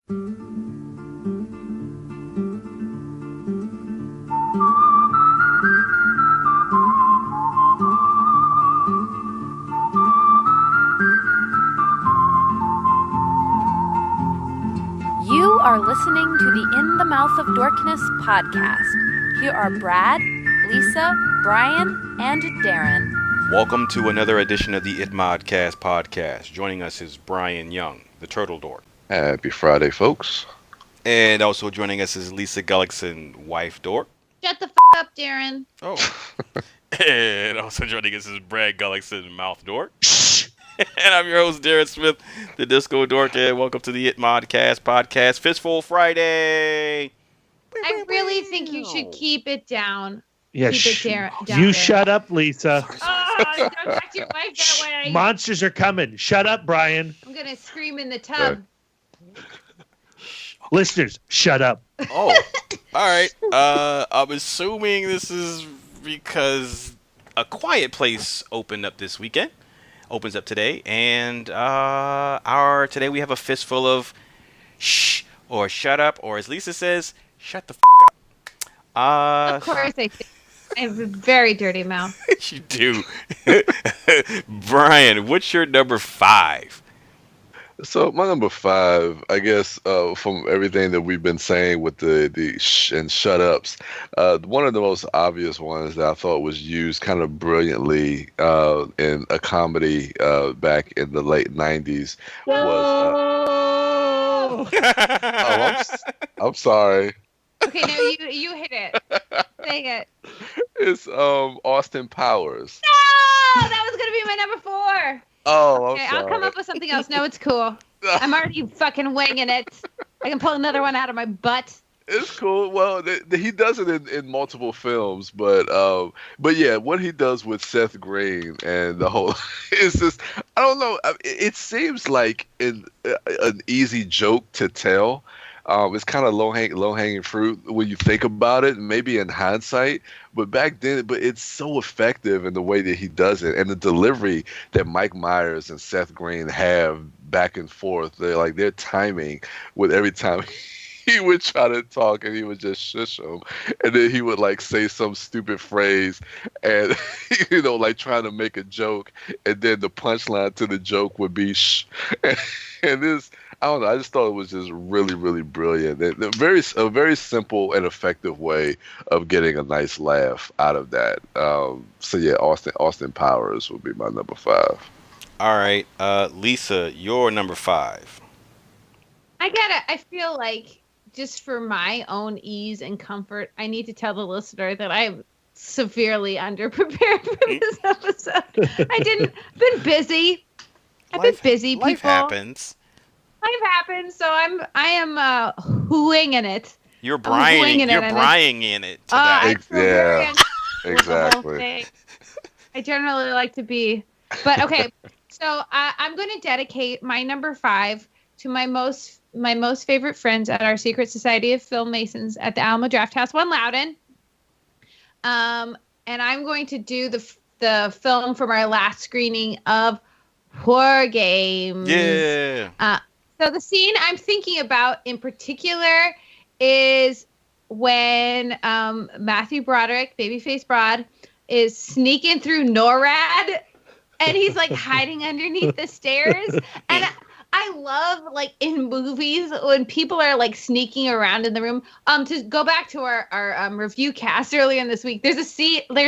You are listening to the In the Mouth of Dorkness podcast. Here are Brad, Lisa, Brian, and Darren. Welcome to another edition of the ItModcast podcast. Joining us is Brian Young, the Turtle Dork. Happy Friday, folks. And also joining us is Lisa Gullickson, wife dork. Shut the up, Darren. Oh. And also joining us is Brad Gullickson, mouth dork. And I'm your host, Darren Smith, the Disco Dork, and welcome to the ItModcast podcast, Fistful Friday. I really think you should keep it down. Yeah, keep it down. You shut up, Lisa. Oh, don't talk to your wife that way. Monsters are coming. Shut up, Brian. I'm going to scream in the tub. Listeners, shut up. Oh, all right. I'm assuming this is because A Quiet Place opened up this weekend. Opens up today, and today we have a fistful of shh or shut up, or as Lisa says, shut the f*** up. Of course I think. I have a very dirty mouth. You do. Brian, what's your number 5? So my number 5, I guess, from everything that we've been saying with the shh and shut ups, one of the most obvious ones that I thought was used kind of brilliantly in a comedy back in the late 90s was. I'm sorry. Okay, no, you hit it. Say it. It's Austin Powers. No, that was gonna be my number 4. Oh, Okay, I'm sorry. I'll come up with something else. No, it's cool. I'm already fucking winging it. I can pull another one out of my butt. It's cool. Well, he does it in multiple films, but yeah, what he does with Seth Green and the whole it's just, I don't know. It seems like an easy joke to tell. It's kind of low hanging fruit when you think about it, maybe in hindsight. But back then, it's so effective in the way that he does it, and the delivery that Mike Myers and Seth Green have back and forth. Their timing with every time he would try to talk, and he would just shush him, and then he would say some stupid phrase, and trying to make a joke, and then the punchline to the joke would be shh, and this. I don't know. I just thought it was just really, really brilliant. A very simple and effective way of getting a nice laugh out of that. So yeah, Austin Powers would be my number 5. All right, Lisa, your number 5. I feel like just for my own ease and comfort, I need to tell the listener that I'm severely underprepared for this episode. Been busy. I've been busy, people. Life happens. Life happens, so I am winging it. You're Brianing in it today. Yeah, exactly. I generally like to be, but okay. So I'm going to dedicate my number 5 to my most favorite friends at our Secret Society of Film Masons at the Alamo Drafthouse, One Loudon. And I'm going to do the film from our last screening of War Games. Yeah. So the scene I'm thinking about in particular is when Matthew Broderick, Babyface Broad, is sneaking through NORAD, and he's hiding underneath the stairs. And I love in movies when people are sneaking around in the room. To go back to our review cast earlier in this week, there's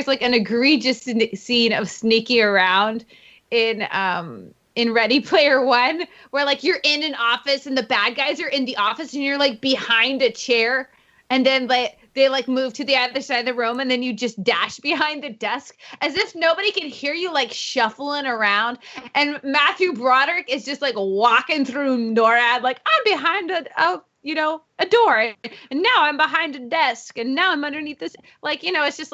an egregious scene of sneaking around in Ready Player One, where you're in an office and the bad guys are in the office and you're behind a chair, and then they move to the other side of the room, and then you just dash behind the desk as if nobody can hear you shuffling around. And Matthew Broderick is just walking through NORAD I'm behind a door, and now I'm behind a desk, and now I'm underneath this. It's just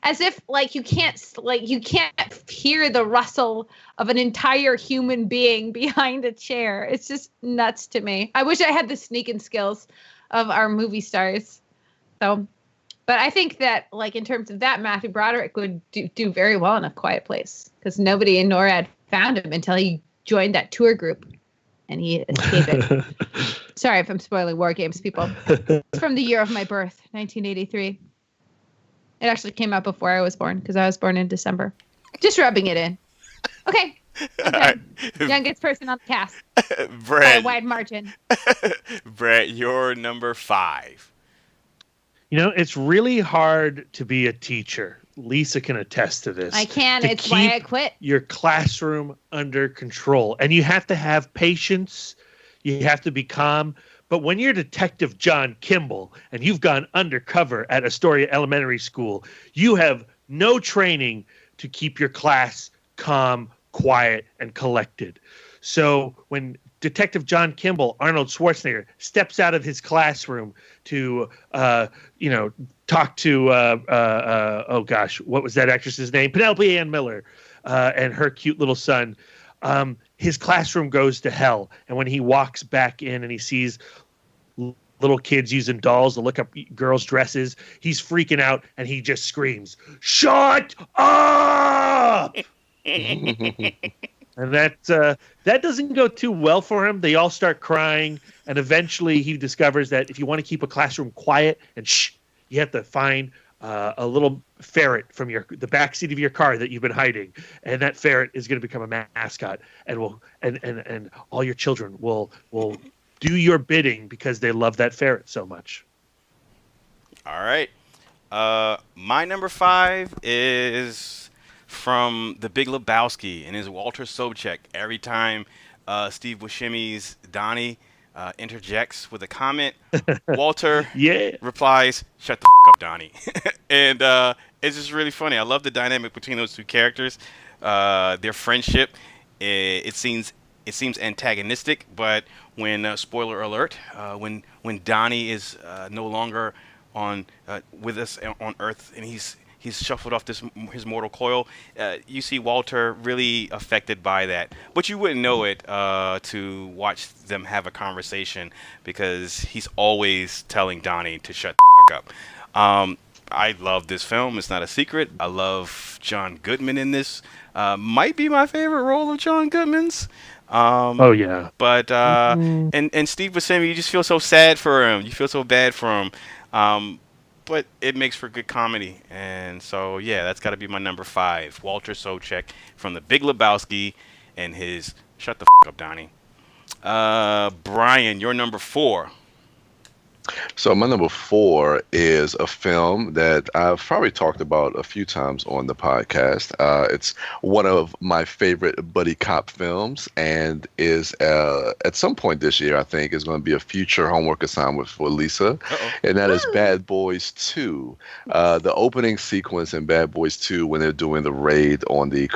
as if you can't hear the rustle of an entire human being behind a chair. It's just nuts to me. I wish I had the sneaking skills of our movie stars. So, but I think that in terms of that, Matthew Broderick would do very well in A Quiet Place, because nobody in NORAD found him until he joined that tour group. and he escaped it. Sorry if I'm spoiling War Games, people. It's from the year of my birth, 1983. It actually came out before I was born because I was born in December. Just rubbing it in. Okay. Right. Youngest person on the cast by a Brad, wide margin. Brad, you're number 5. You know, it's really hard to be a teacher. Lisa can attest to this. I can. To It's why I keep quit. your classroom under control. And you have to have patience. You have to be calm. But when you're Detective John Kimball and you've gone undercover at Astoria Elementary School, you have no training to keep your class calm, quiet, and collected. So when Detective John Kimball, Arnold Schwarzenegger, steps out of his classroom to, talk to, what was that actress's name? Penelope Ann Miller and her cute little son. His classroom goes to hell. And when he walks back in and he sees little kids using dolls to look up girls' dresses, he's freaking out and he just screams, "Shut up!" And that doesn't go too well for him. They all start crying, and eventually he discovers that if you want to keep a classroom quiet and you have to find a little ferret from the backseat of your car that you've been hiding, and that ferret is going to become a mascot, and and all your children will do your bidding because they love that ferret so much. All right. My number 5 is from The Big Lebowski, and is Walter Sobchak. Every time Steve Buscemi's Donnie interjects with a comment, Walter replies, "Shut the f*** up, Donnie." And it's just really funny. I love the dynamic between those two characters. Their friendship, it seems antagonistic, but when spoiler alert, when Donnie is no longer on with us on Earth, and he's shuffled off his mortal coil, you see Walter really affected by that. But you wouldn't know it to watch them have a conversation, because he's always telling Donnie to shut the f*** up. I love this film. It's not a secret. I love John Goodman in this. Might be my favorite role of John Goodman's. But and Steve Buscemi, you just feel so sad for him. You feel so bad for him. But it makes for good comedy. And so, yeah, that's got to be my number 5. Walter Sobchak from The Big Lebowski and his "Shut the f*** up, Donnie." Brian, your number 4. So my number 4 is a film that I've probably talked about a few times on the podcast. It's one of my favorite buddy cop films, and is at some point this year, I think, is going to be a future homework assignment for Lisa. And that is Bad Boys 2. The opening sequence in Bad Boys 2, when they're doing the raid on the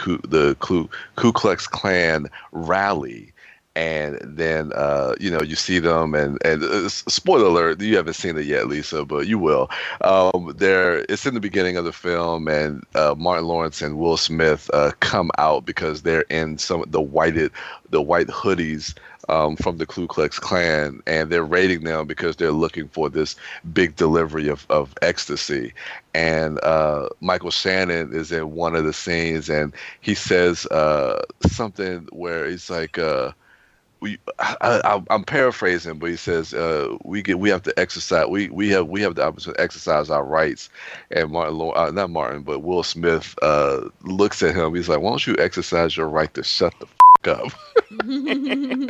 Ku Klux Klan rally. And then, you see them, and spoiler alert, you haven't seen it yet, Lisa, but you will. It's in the beginning of the film, and Martin Lawrence and Will Smith come out because they're in some of the white hoodies from the Ku Klux Klan, and they're raiding them because they're looking for this big delivery of ecstasy. And Michael Shannon is in one of the scenes, and he says something where he's like, I'm paraphrasing, but he says we have to exercise we have the opportunity to exercise our rights. And not Martin, but Will Smith looks at him. He's like, "Why don't you exercise your right to shut the f*** up?" And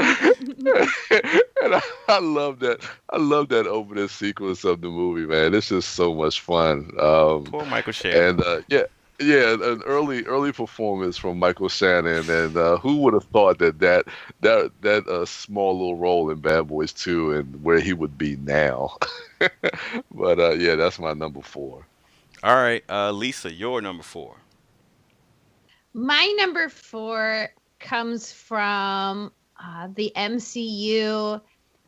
I love that. I love that opening sequence of the movie, man. It's just so much fun. Poor Michael Shannon. And yeah, an early performance from Michael Shannon, and who would have thought that small little role in Bad Boys 2 and where he would be now. But yeah, that's my number 4. All right, Lisa, your number 4. My number 4 comes from the MCU,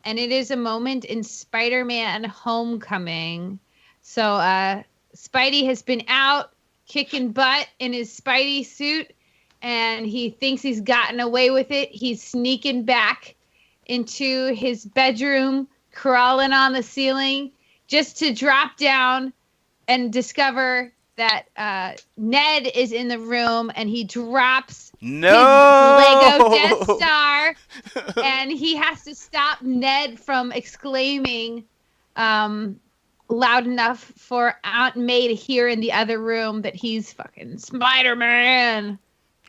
and it is a moment in Spider-Man Homecoming. So Spidey has been out kicking butt in his Spidey suit, and he thinks he's gotten away with it. He's sneaking back into his bedroom, crawling on the ceiling, just to drop down and discover that Ned is in the room and he drops No! his Lego Death Star, and he has to stop Ned from exclaiming loud enough for Aunt May to hear in the other room that he's fucking Spider-Man.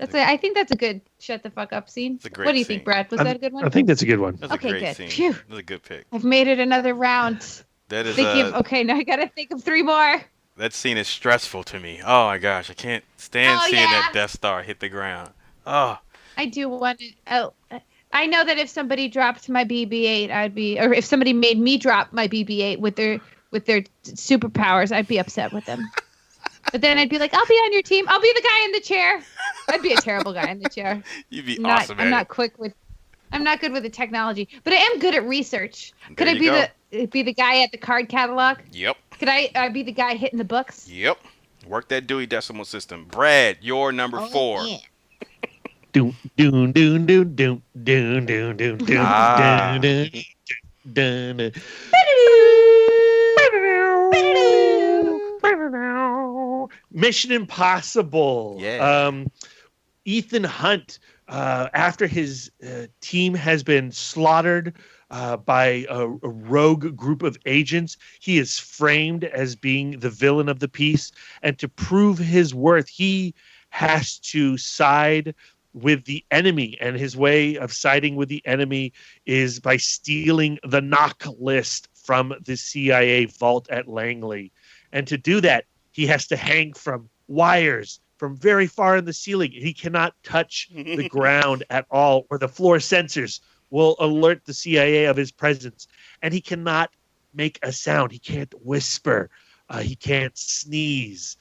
I think that's a good shut the fuck up scene. It's a great What do you scene. think, Brad? Was that a good one? I think that's a good one. That's Okay, a great good. scene. Phew. That's a good pick. I've made it another round. That is Okay, now I gotta think of 3 more. that scene is stressful to me. Oh my gosh, I can't stand Oh, seeing yeah. that Death Star hit the ground. Oh, I do want to. Oh, I know that if somebody dropped my BB-8, or if somebody made me drop my BB-8 with their superpowers, I'd be upset with them. But then I'd be like, I'll be on your team. I'll be the guy in the chair. I'd be a terrible guy in the chair. you'd be I'm awesome I'm at not I'm not good with the technology, but I am good at research. Could There I you be the guy at the card catalog? it. Yep. Could I be the guy hitting the books? Yep. Work that Dewey Decimal System. Brad, your number 4. Yeah. Doom, doom, doom, doom, doom, doom, doom, doom, doom, Ah. doom, doom, doom. Mission Impossible. Yeah. Ethan Hunt, after his team has been slaughtered by a rogue group of agents, he is framed as being the villain of the piece. And to prove his worth, he has to side with the enemy. And his way of siding with the enemy is by stealing the knock list from the CIA vault at Langley. And to do that, he has to hang from wires from very far in the ceiling. He cannot touch the ground at all, or the floor sensors will alert the CIA of his presence. And he cannot make a sound. He can't whisper. He can't sneeze.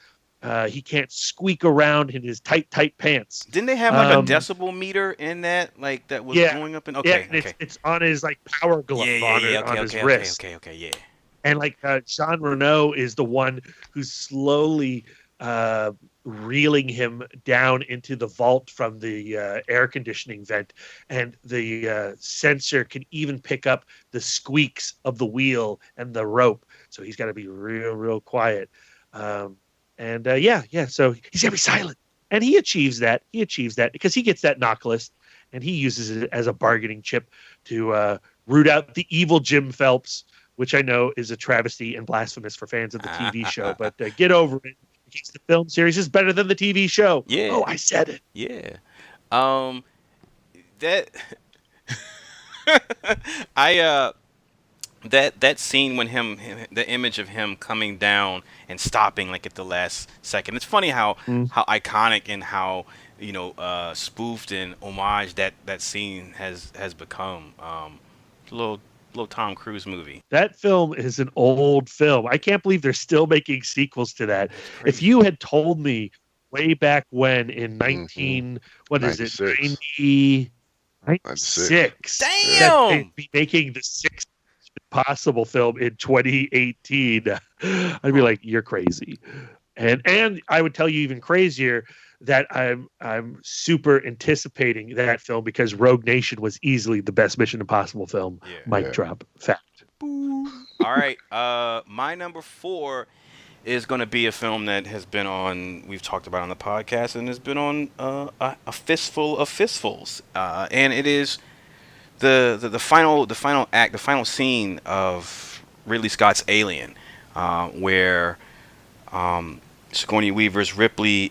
He can't squeak around in his tight pants. Didn't they have like a decibel meter in that, like that was going up? Okay, yeah, and it's on his like power glove on his wrist. Okay, yeah. And like Jean Reno is the one who's slowly reeling him down into the vault from the air conditioning vent, and the sensor can even pick up the squeaks of the wheel and the rope. So he's got to be real quiet. So he's got to be silent, and he achieves that. Because he gets that knock list, and he uses it as a bargaining chip to root out the evil Jim Phelps, which I know is a travesty and blasphemous for fans of the TV show. But get over it. The film series is better than the TV show. Yeah. Oh, I said it. Yeah. That that scene when the image of him coming down and stopping like at the last second. It's funny how iconic and how spoofed and homage that scene has become. A little Tom Cruise movie. That film is an old film. I can't believe they're still making sequels to that. If you had told me way back when in 96. that they'd be making the sixth possible film in 2018, I'd be like, you're crazy. And I would tell you even crazier that I'm super anticipating that film because Rogue Nation was easily the best Mission Impossible film. Mic drop. Fact. All right. My number 4 is going to be a film that has been on, we've talked about on the podcast, and has been on a Fistful of Fistfuls. And it is the final act, the final scene of Ridley Scott's Alien, where Sigourney Weaver's Ripley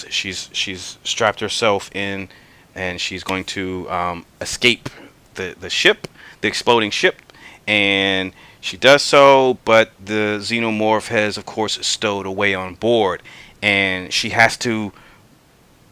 she's strapped herself in, and she's going to escape the ship, the exploding ship, and she does so, but the xenomorph has of course stowed away on board, and she has to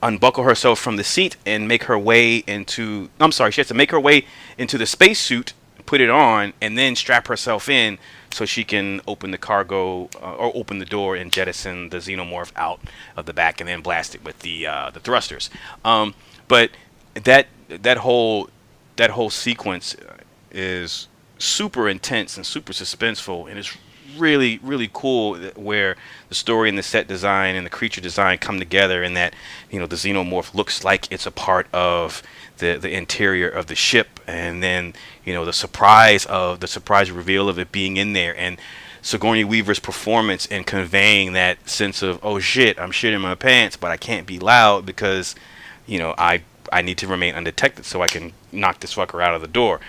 unbuckle herself from the seat and make her way into she has to make her way into the spacesuit, put it on, and then strap herself in so she can open the cargo or open the door and jettison the xenomorph out of the back and then blast it with the thrusters. But that whole sequence is super intense and super suspenseful, and it's really, really cool where the story and the set design and the creature design come together, and that the xenomorph looks like it's a part of the interior of the ship, and then the surprise reveal of it being in there. And Sigourney Weaver's performance in conveying that sense of, oh shit, I'm shitting my pants, but I can't be loud because, I need to remain undetected so I can knock this fucker out of the door.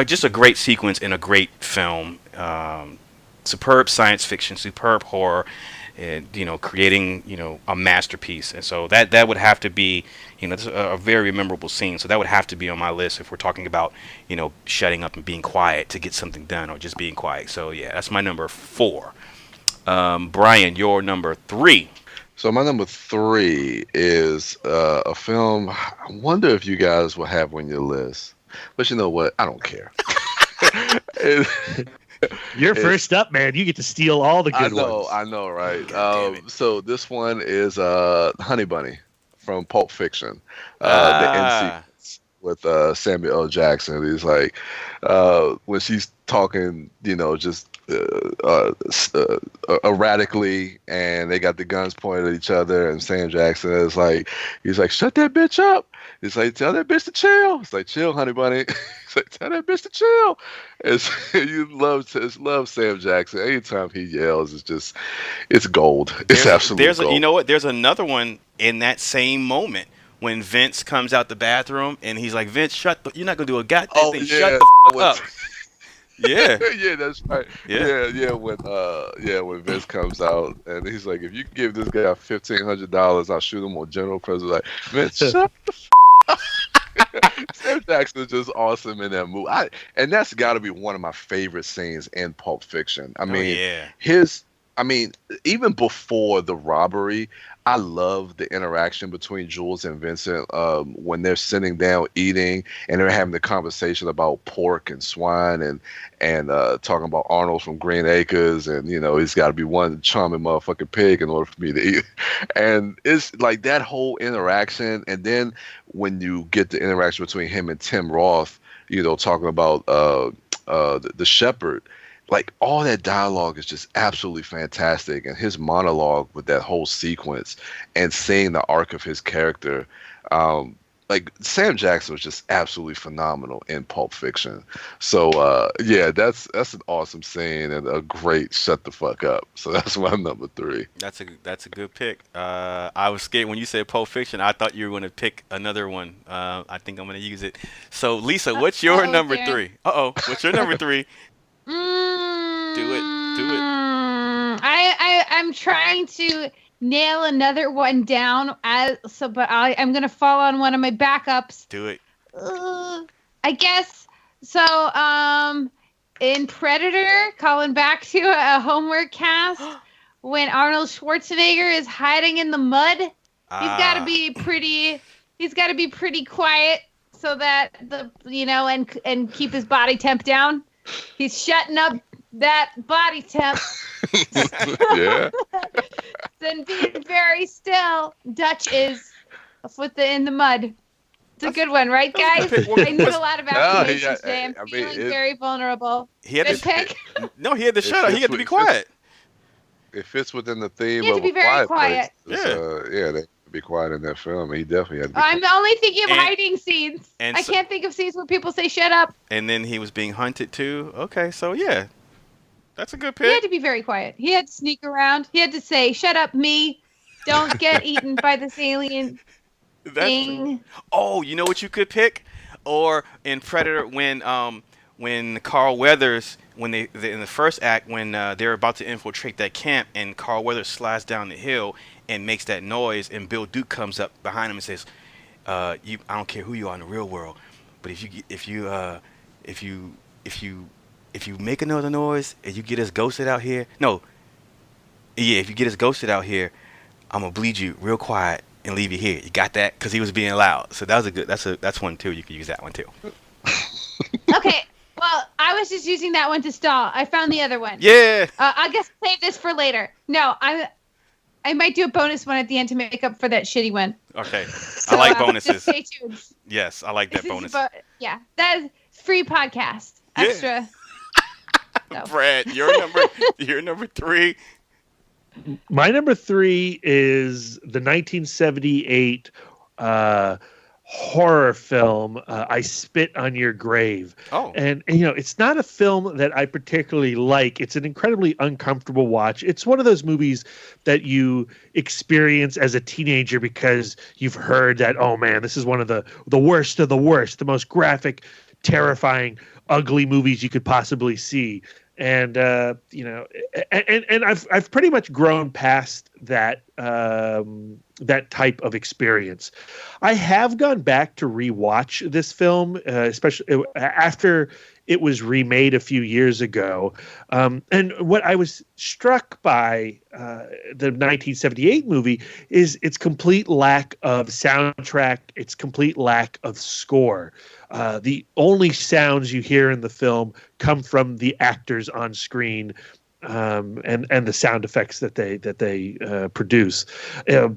Just a great sequence in a great film. Superb science fiction, superb horror, and creating a masterpiece. And so that would have to be this is a very memorable scene. So that would have to be on my list if we're talking about shutting up and being quiet to get something done, or just being quiet. So yeah, that's my number 4. Brian, your number 3. So my number 3 is a film. I wonder if you guys will have on your list, but you know what? I don't care. You're first up, man. You get to steal all the good ones. I know, right? So this one is Honey Bunny from Pulp Fiction. The end sequence with Samuel L. Jackson. He's like, when she's talking, just erratically, and they got the guns pointed at each other, and Sam Jackson is like, he's like, shut that bitch up. He's like, tell that bitch to chill. It's like, chill, honey bunny. He's like, tell that bitch to chill. You love Sam Jackson. Anytime he yells, it's gold. It's absolutely gold. You know what? There's another one in that same moment when Vince comes out the bathroom and he's like, Vince, you're not gonna do a goddamn thing. Yeah. Shut the fuck up. Yeah. Yeah, that's right. Yeah. When Vince comes out and he's like, if you give this guy $1,500, I'll shoot him on general president. Like, Vince, shut the f Sam Jackson is just awesome in that movie. And that's got to be one of my favorite scenes in Pulp Fiction. I mean, even before the robbery, I love the interaction between Jules and Vincent when they're sitting down eating and they're having the conversation about pork and swine and talking about Arnold from Green Acres, and he's got to be one charming motherfucking pig in order for me to eat. And it's like that whole interaction, and then when you get the interaction between him and Tim Roth, talking about the shepherd. Like, all that dialogue is just absolutely fantastic, and his monologue with that whole sequence and seeing the arc of his character, like, Sam Jackson was just absolutely phenomenal in Pulp Fiction. So that's an awesome scene and a great shut the fuck up. So that's my number 3. That's a good pick. I was scared when you said Pulp Fiction. I thought you were going to pick another one. I think I'm going to use it. So Lisa, what's your number 3? What's your number 3? Do it. I'm trying to nail another one down, but I'm gonna fall on one of my backups. Do it. I guess so. In Predator, calling back to a homework cast, when Arnold Schwarzenegger is hiding in the mud, he's got to be pretty. He's got to be pretty quiet so that and keep his body temp down. He's shutting up that body temp. Yeah. Then being very still. Dutch is in the mud. It's a good one, right, guys? I need a lot of affirmations today. I'm feeling very vulnerable. He had good pick. No, he had to shut up. He had to be quiet. It fits within the theme of a quiet place. Yeah, they be quiet in that film. He definitely had to be I'm only thinking of hiding scenes. I can't think of scenes where people say shut up. And then he was being hunted too. Okay, so yeah. That's a good pick. He had to be very quiet. He had to sneak around. He had to say, shut up, me. Don't get eaten by this alien thing. Oh, you know what you could pick? Or in Predator, when Carl Weathers, when they in the first act, when they're about to infiltrate that camp, and Carl Weathers slides down the hill and makes that noise, and Bill Duke comes up behind him and says, I don't care who you are in the real world, but if you make another noise and you get us ghosted out here, if you get us ghosted out here, I'm gonna bleed you real quiet and leave you here. You got that? Because he was being loud. So that was that's one too. You could use that one too. Okay. Well, I was just using that one to stall. I found the other one. Yeah. I guess save this for later. No, I might do a bonus one at the end to make up for that shitty one. Okay. I like bonuses. Stay tuned. Yes, I like that bonus. Yeah, that is free podcast. Extra. So. Brad, your number 3. My number 3 is the 1978 horror film, I Spit on Your Grave. Oh. And, you know, it's not a film that I particularly like. It's an incredibly uncomfortable watch. It's one of those movies that you experience as a teenager because you've heard that, oh man, this is one of the worst of the worst, the most graphic, terrifying, ugly movies you could possibly see. And you know, and I've pretty much grown past that that type of experience. I have gone back to rewatch this film, especially after it was remade a few years ago. And what I was struck by the 1978 movie is its complete lack of soundtrack, its complete lack of score. The only sounds you hear in the film come from the actors on screen, and the sound effects that they produce.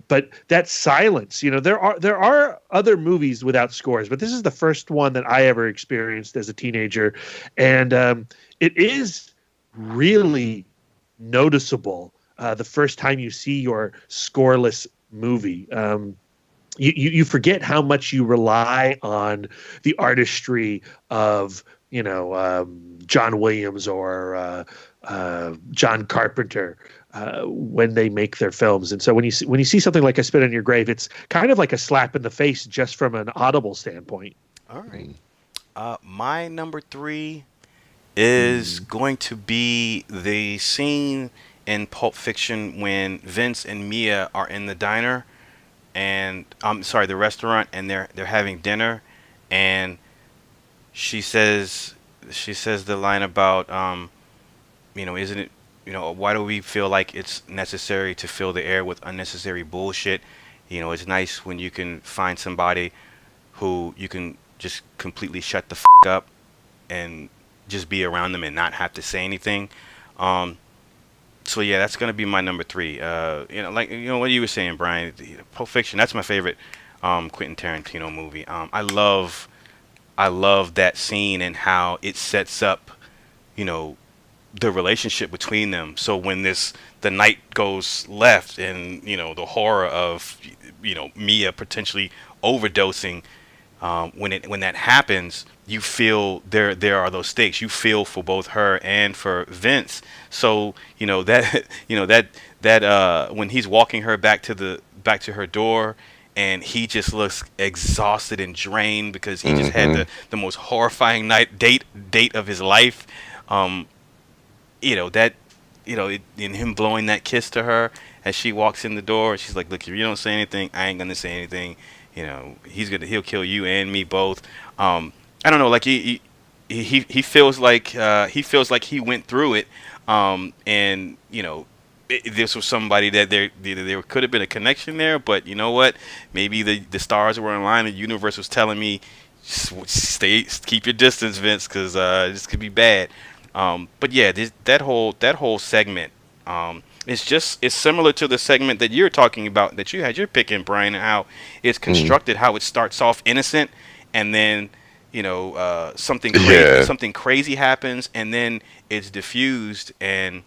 But that silence, you know, there are other movies without scores, but this is the first one that I ever experienced as a teenager, and it is really noticeable the first time you see your scoreless movie. You forget how much you rely on the artistry of, you know, John Williams or John Carpenter when they make their films. And so when you see something like I Spit on Your Grave, it's kind of like a slap in the face just from an audible standpoint. All right. My number 3 is going to be the scene in Pulp Fiction when Vince and Mia are in the diner, and the restaurant, and they're having dinner, and she says the line about you know, isn't it, you know, why do we feel like it's necessary to fill the air with unnecessary bullshit? You know, it's nice when you can find somebody who you can just completely shut the fuck up and just be around them and not have to say anything. So yeah, that's gonna be my number 3. You know, like, you know what you were saying, Brian. Pulp Fiction. That's my favorite Quentin Tarantino movie. I love that scene and how it sets up, you know, the relationship between them. So when the night goes left, and, you know, the horror of, you know, Mia potentially overdosing, when that happens, you feel there are those stakes. You feel for both her and for Vince. So, you know, that when he's walking her back to her door, and he just looks exhausted and drained because he just had the most horrifying date of his life. You know, that, you know, in him blowing that kiss to her as she walks in the door, she's like, look, if you don't say anything, I ain't gonna say anything. You know, he'll kill you and me both. I don't know, like he feels like he went through it, and, you know, this was somebody that there could have been a connection there, but you know what? Maybe the stars were in line. The universe was telling me, keep your distance, Vince, because this could be bad. But yeah, that whole segment, it's similar to the segment that you're talking about, that you had your pick in, Brian, and how it's constructed, how it starts off innocent, and then, you know, something crazy happens, and then it's diffused, and,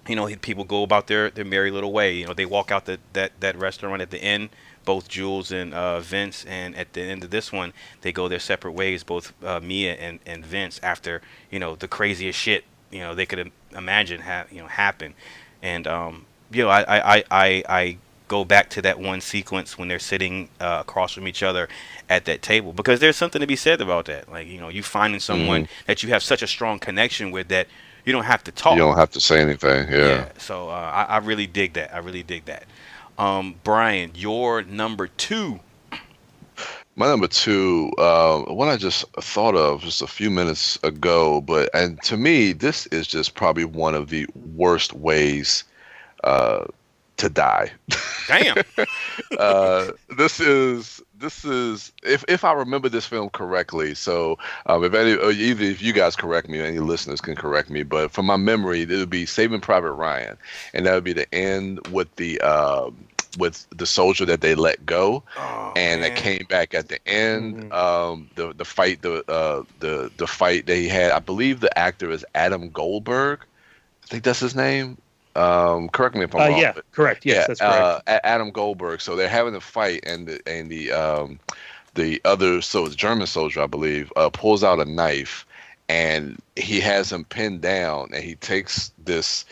you know, people go about their merry little way. You know, they walk out that restaurant at the end, both Jules and Vince, and at the end of this one, they go their separate ways, both Mia and Vince, after, you know, the craziest shit, you know, they could imagine happen. And you know, I go back to that one sequence when they're sitting across from each other at that table, because there's something to be said about that. Like, you know, you finding someone that you have such a strong connection with that you don't have to talk. You don't have to say anything. Yeah. So I really dig that. Brian, your number 2. My number 2, one I just thought of just a few minutes ago, and to me, this is just probably one of the worst ways to die. Damn. This is if I remember this film correctly. So either if you guys correct me or any listeners can correct me, but from my memory, it would be Saving Private Ryan, and that would be the end with the soldier that they let go, and that came back at the end. The fight that he had. I believe the actor is Adam Goldberg. I think that's his name. Correct me if I'm wrong. Yeah, correct. Yes, that's correct. Adam Goldberg. So they're having a fight, and the the other German soldier, I believe, pulls out a knife, and he has him pinned down, and he takes this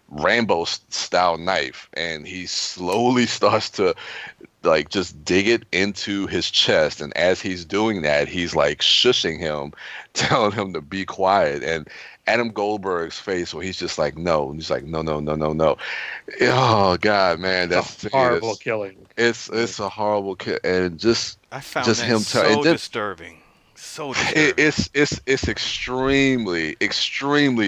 Rambo style knife, and he slowly starts to like just dig it into his chest. And as he's doing that, he's like shushing him, telling him to be quiet. And Adam Goldberg's face, where he's just like, no, and he's like, no, no, no, no, no. Oh God, man, that's a horrible killing. It's a horrible kill, and I found just that him so disturbing. So disturbing. It's extremely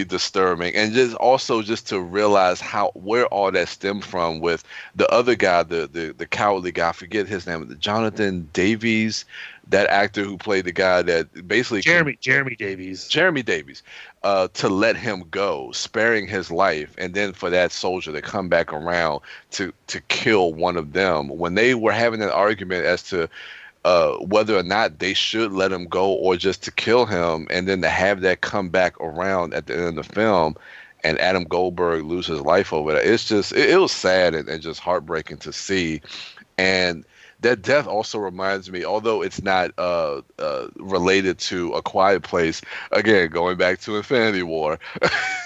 disturbing, and just to realize where all that stemmed from with the other guy, the cowardly guy. I forget his name, Jonathan Davies, that actor who played the guy that basically Jeremy Davies. To let him go, sparing his life, and then for that soldier to come back around to kill one of them when they were having an argument as to whether or not they should let him go or just to kill him, and then to have that come back around at the end of the film and Adam Goldberg lose his life over that. It's just, it was sad and just heartbreaking to see. And that death also reminds me, although it's not related to A Quiet Place, again, going back to Infinity War,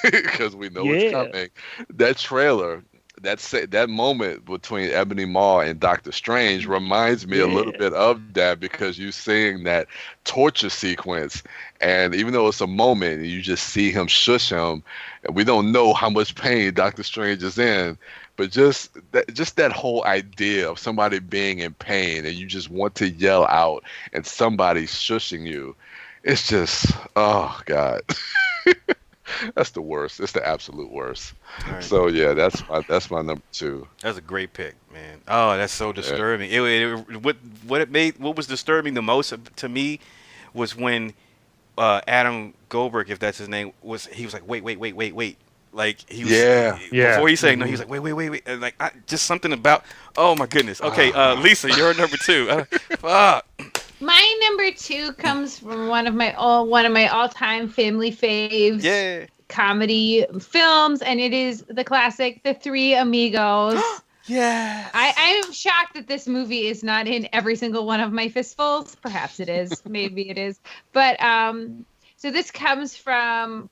because we know it's coming, that trailer, that moment between Ebony Maw and Doctor Strange reminds me a little bit of that, because you're seeing that torture sequence, and even though it's a moment, you just see him shush him, and we don't know how much pain Doctor Strange is in, but just that whole idea of somebody being in pain and you just want to yell out and somebody shushing you, it's just, oh God. That's the worst. It's the absolute worst. Right. So yeah, that's my number 2. That's a great pick, man. Oh, that's so disturbing. Yeah. What was disturbing the most to me was when Adam Goldberg, if that's his name, he was like, wait. Like he was, before he said no, he was like, wait, and like just something about. Oh my goodness. Okay, Lisa, you're number 2. Fuck. My number 2 comes from one of my all-time family faves comedy films, and it is the classic The Three Amigos. Yeah. I am shocked that this movie is not in every single one of my fistfuls. Perhaps it is. Maybe it is. But so this comes from.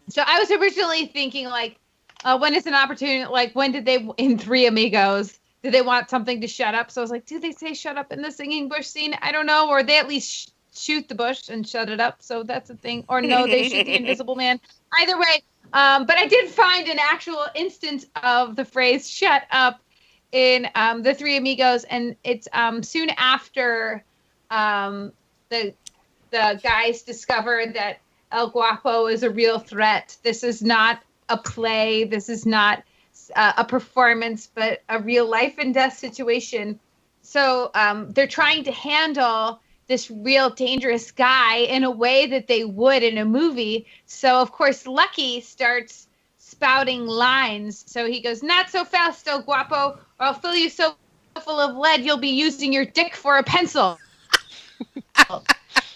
So I was originally thinking like, when is an opportunity? Like when did they in Three Amigos? Did they want something to shut up? So I was like, do they say shut up in the singing bush scene? I don't know. Or they at least shoot the bush and shut it up. So that's a thing. Or no, they shoot the Invisible Man. Either way. But I did find an actual instance of the phrase shut up in The Three Amigos. And it's soon after the guys discovered that El Guapo is a real threat. This is not a play. This is not a performance, but a real life and death situation. So they're trying to handle this real dangerous guy in a way that they would in a movie. So of course, Lucky starts spouting lines. So he goes, "Not so fast, El Guapo, or I'll fill you so full of lead you'll be using your dick for a pencil."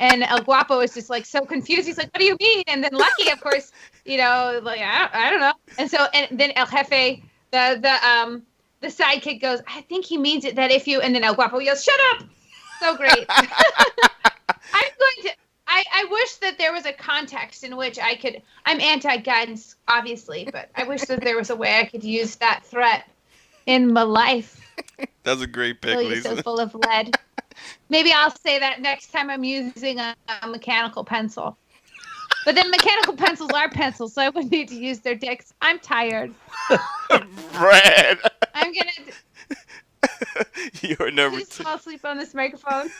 And El Guapo is just like so confused. He's like, "What do you mean?" And then Lucky, of course, like I don't know. And so and then El Jefe, the sidekick goes, "I think he means it that if you," and then El Guapo yells, "Shut up!" So great. I wish that there was a context in which I'm anti-guns, obviously, but I wish that there was a way I could use that threat in my life. That's a great pick, Lisa. So full of lead. Maybe I'll say that next time I'm using a mechanical pencil. But then mechanical pencils are pencils, so I wouldn't need to use their dicks. I'm tired. Brad. I'm gonna. You're number 2. Fall asleep on this microphone.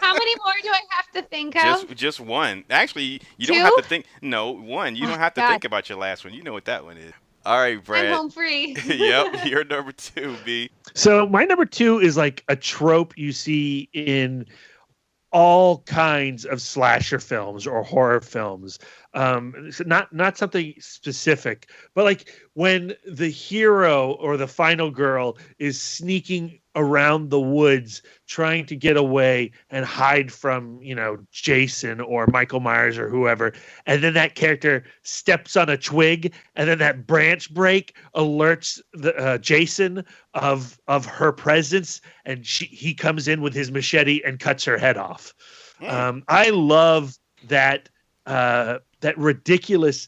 How many more do I have to think of? Just one. Actually, you 2? don't have to think. No, one. You don't have to think about your last one. You know what that one is. All right, Brad. I'm home free. Yep, you're number 2, B. So my number 2 is like a trope you see in all kinds of slasher films or horror films. So not something specific, but like when the hero or the final girl is sneaking around the woods trying to get away and hide from, Jason or Michael Myers or whoever. And then that character steps on a twig, and then that branch break alerts the Jason of her presence, and he comes in with his machete and cuts her head off. I love that ridiculous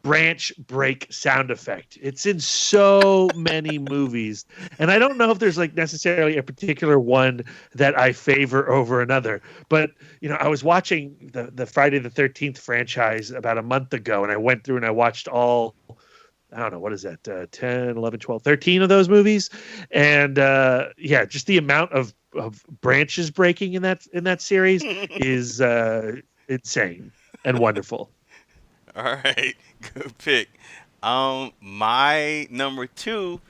branch break sound effect. It's in so many movies, and I don't know if there's like necessarily a particular one that I favor over another, but I was watching the Friday the 13th franchise about a month ago, and I went through and I watched all, I don't know, what is that, 10, 11, 12, 13 of those movies, and just the amount of branches breaking in that series is insane and wonderful. All right, good pick. My number 2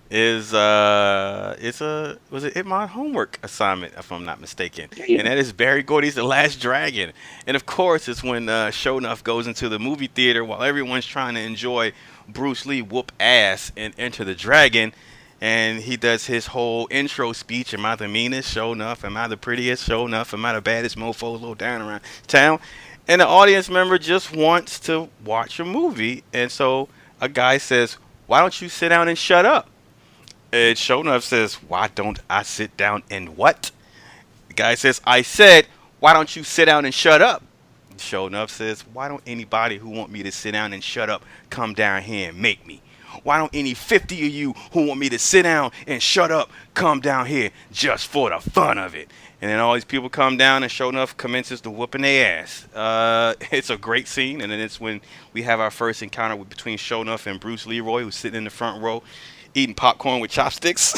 is was it my homework assignment, if I'm not mistaken, and that is Barry Gordy's The Last Dragon. And of course, it's when Sho'nuff goes into the movie theater while everyone's trying to enjoy Bruce Lee whoop ass in Enter the Dragon, and he does his whole intro speech. Am I the meanest? Sho'nuff. Am I the prettiest? Sho'nuff. Am I the baddest mofo low down around town? And the audience member just wants to watch a movie. And so a guy says, why don't you sit down and shut up? And Sho'nuff says, why don't I sit down and what? The guy says, I said, why don't you sit down and shut up? Sho'nuff says, why don't anybody who want me to sit down and shut up come down here and make me? Why don't any 50 of you who want me to sit down and shut up come down here just for the fun of it? And then all these people come down, and Sho'nuff commences to whooping their ass. It's a great scene, and then it's when we have our first encounter between Sho'nuff and Bruce Leroy, who's sitting in the front row eating popcorn with chopsticks.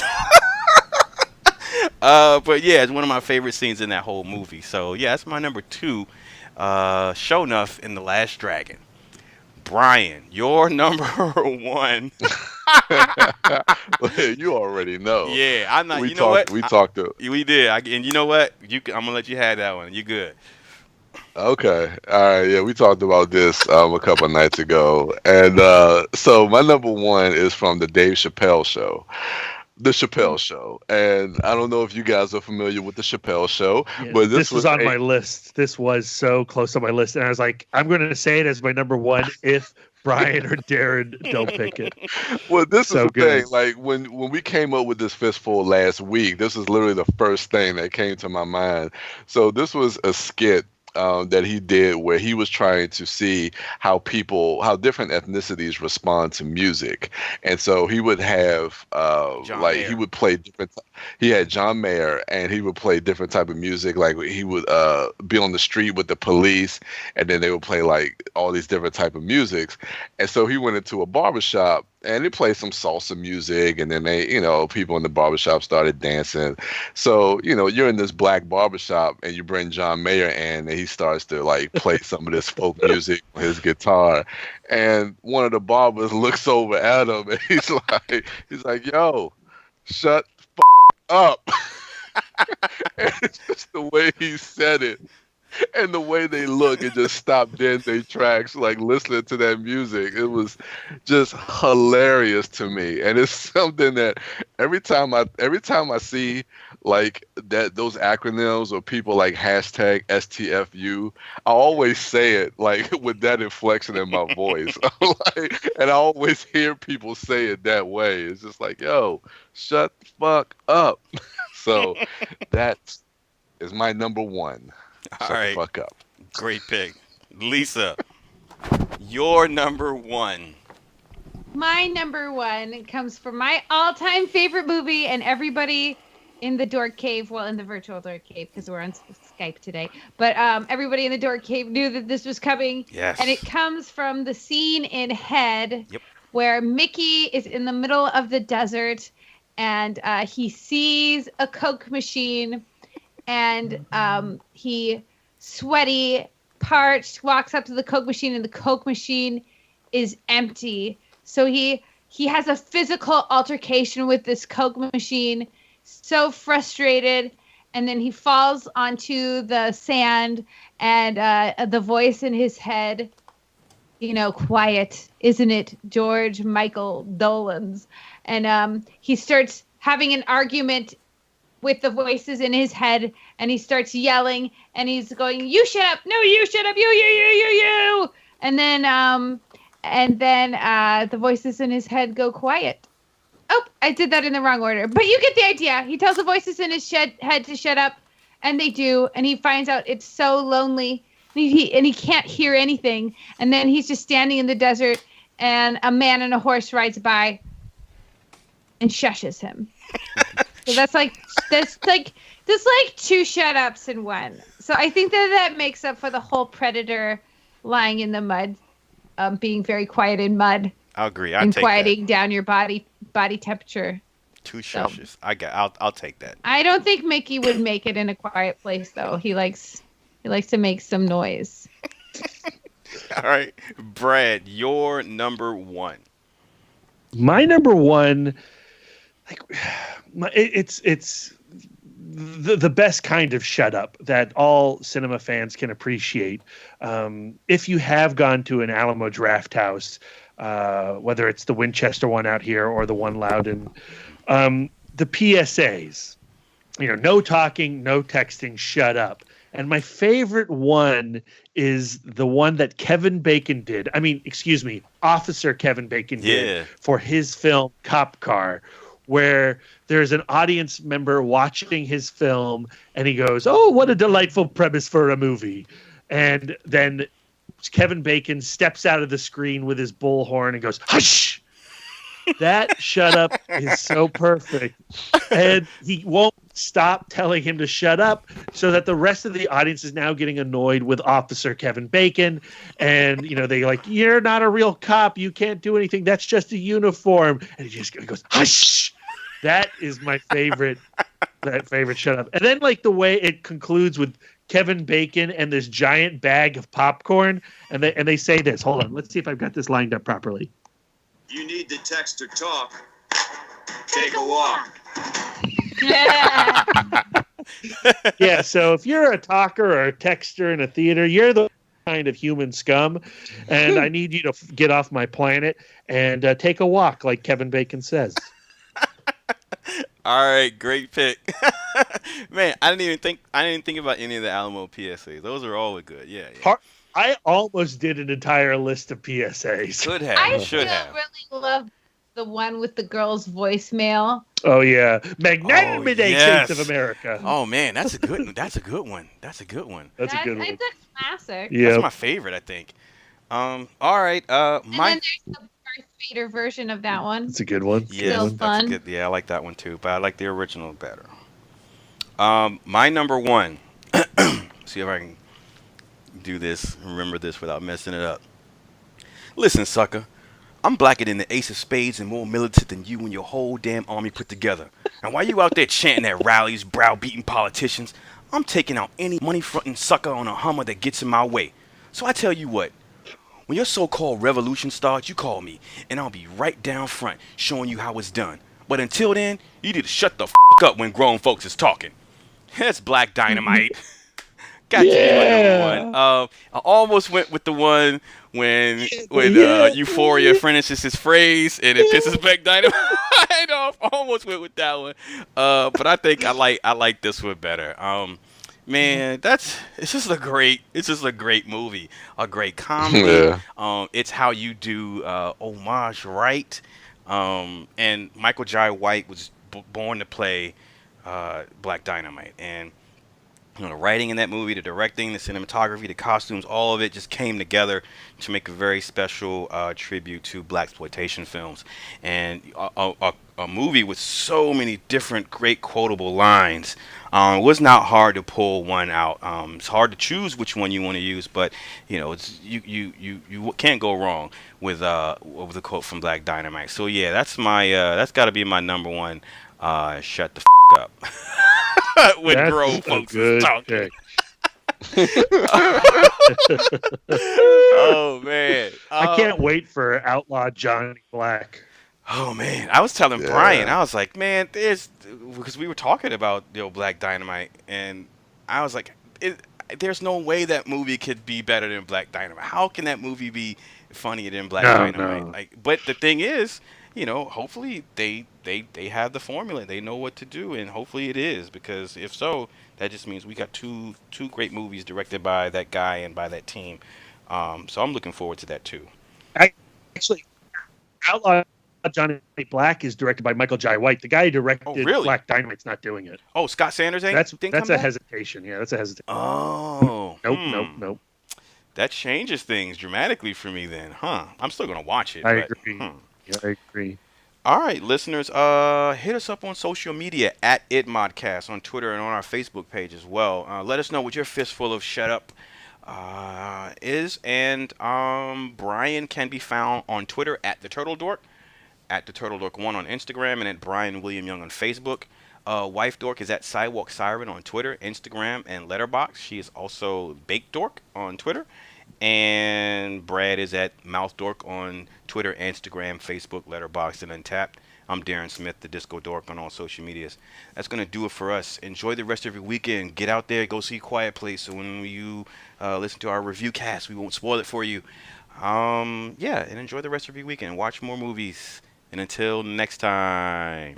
But yeah, it's one of my favorite scenes in that whole movie. So yeah, that's my number 2, Sho'nuff in The Last Dragon. Brian, your number 1. You already know. Yeah, I'm not. You know what? We talked to. We did. And you know what? I'm gonna let you have that one. You good? Okay. All right. Yeah, we talked about this a couple of nights ago, and so my number 1 is from the Dave Chappelle Show. The Chappelle Show, and I don't know if you guys are familiar with the Chappelle Show, but this was on my list. This was so close on my list, and I was like, I'm going to say it as my number 1 if Brian or Darren don't pick it. Well, this so is the good. thing. Like when we came up with this Fistful last week, this is literally the first thing that came to my mind. So this was a skit that he did where he was trying to see how different ethnicities respond to music. And so he would have he would play different. He had John Mayer, and he would play different type of music. Like he would be on the street with the police, and then they would play like all these different type of musics. And so he went into a barbershop, and they played some salsa music, and then they, people in the barbershop started dancing. So, you're in this black barbershop, and you bring John Mayer in, and he starts to like play some of this folk music on his guitar. And one of the barbers looks over at him, and he's like, yo, shut the up. And it's just the way he said it. And the way they look and just stop dead in their tracks, like listening to that music, it was just hilarious to me. And it's something that every time I see like those acronyms or people like hashtag STFU, I always say it like with that inflection in my voice. And I always hear people say it that way. It's just like, yo, shut the fuck up. So that is my number 1. Shut the fuck up. Great pick. Lisa, your number 1. My number 1 comes from my all-time favorite movie, and everybody in the Dork Cave, well, in the virtual Dork Cave, because we're on Skype today, but everybody in the Dork Cave knew that this was coming. Yes. And it comes from the scene in Head, where Mickey is in the middle of the desert, and he sees a Coke machine, and he, sweaty, parched, walks up to the Coke machine, and the Coke machine is empty. So he has a physical altercation with this Coke machine, so frustrated, and then he falls onto the sand, and the voice in his head, quiet, isn't it, George Michael Dolenz? And he starts having an argument with the voices in his head, and he starts yelling, and he's going, "You shut up! No, you shut up! You!" And then the voices in his head go quiet. Oh, I did that in the wrong order, but you get the idea. He tells the voices in his head to shut up, and they do, and he finds out it's so lonely, and he can't hear anything, and then he's just standing in the desert, and a man and a horse rides by and shushes him. So that's like two shut ups in one. So I think that makes up for the whole predator lying in the mud, being very quiet in mud. I'll agree. And quieting down your body temperature. Two shushes. I'll take that. I don't think Mickey would make it in a quiet place though. He likes to make some noise. All right, Brad, your number one. My number one, it's the best kind of shut up that all cinema fans can appreciate. If you have gone to an Alamo Draft House, whether it's the Winchester one out here or the one Loudon, the PSAs, no talking, no texting, shut up. And my favorite one is the one that Kevin Bacon did. Officer Kevin Bacon did for his film Cop Car, where there's an audience member watching his film and he goes, "Oh, what a delightful premise for a movie." And then Kevin Bacon steps out of the screen with his bullhorn and goes, "Hush!" That shut up is so perfect. And he won't stop telling him to shut up, so that the rest of the audience is now getting annoyed with Officer Kevin Bacon. And, they like, "You're not a real cop. You can't do anything. That's just a uniform." And he just goes, "Hush!" That is my favorite, shut up. And then the way it concludes with Kevin Bacon and this giant bag of popcorn. And they say this. Hold on. Let's see if I've got this lined up properly. "You need to text or talk. Take a walk." Yeah, so if you're a talker or a texter in a theater, you're the kind of human scum, and I need you to get off my planet and take a walk, like Kevin Bacon says. All right, great pick. Man, I didn't even think about any of the Alamo PSAs. Those are always good. Yeah. I almost did an entire list of PSAs. Should have. I really love the one with the girl's voicemail. Oh yeah, Magnanimity, States of America. Oh man, that's a good one. That's a good one. That's a good one. It's a classic. Yeah, that's my favorite, I think. All right. And then there's the Darth Vader version of that one. It's a good one. Yeah, Still fun. That's good. Yeah, I like that one too, but I like the original better. My number one. See if I can do this. Remember this without messing it up. Listen, sucker. I'm blacker than the ace of spades and more militant than you and your whole damn army put together. And while you out there chanting at rallies, browbeating politicians, I'm taking out any money-fronting sucker on a Hummer that gets in my way. So I tell you what, when your so-called revolution starts, you call me, and I'll be right down front showing you how it's done. But until then, you need to shut the f*** up when grown folks is talking. That's Black Dynamite. Got to be my number one. I almost went with the one when Euphoria finishes his phrase and it pisses Black Dynamite off. Almost went with that one. But I think I like this one better. Man, it's just a great movie, a great comedy. Yeah. It's how you do homage right. And Michael Jai White was born to play Black Dynamite, and the writing in that movie, the directing, the cinematography, the costumes, all of it just came together to make a very special tribute to blaxploitation films. And a movie with so many different great quotable lines. It was not hard to pull one out. It's hard to choose which one you want to use, but it's you can't go wrong with a quote from Black Dynamite. So yeah, that's got to be my number one. Shut the up. When That's grown folks is talking. Oh man, I can't wait for Outlaw Johnny Black. Oh man, I was telling Brian, I was like, man, because we were talking about Black Dynamite, and I was like, there's no way that movie could be better than Black Dynamite. How can that movie be funnier than Black Dynamite? No. But the thing is, hopefully they have the formula. They know what to do, and hopefully it is, because if so, that just means we got two great movies directed by that guy and by that team. So I'm looking forward to that too. Actually, Outlaw Johnny Black is directed by Michael Jai White. The guy who directed really? Black Dynamite's not doing it. Oh, Scott Sanders ain't. That's didn't a come back? hesitation. Yeah, that's a hesitation. Oh, Nope. That changes things dramatically for me then, huh? I'm still gonna watch it. I but, agree. hmm. Yeah, I agree. All right, listeners, hit us up on social media at ItModcast on Twitter and on our Facebook page as well. Let us know what your fistful of shut up is. And Brian can be found on Twitter at the Turtle Dork, at the Turtle Dork 1 on Instagram, and at Brian William Young on Facebook. Wife Dork is at Sidewalk Siren on Twitter, Instagram, and Letterboxd. She is also Baked Dork on Twitter. And Brad is at Mouth Dork on Twitter, Instagram, Facebook, Letterboxd, and Untapped. I'm Darren Smith, the Disco Dork, on all social medias. That's going to do it for us. Enjoy the rest of your weekend. Get out there, go see Quiet Place. So when you listen to our review cast, we won't spoil it for you. Yeah, and enjoy the rest of your weekend. Watch more movies. And until next time.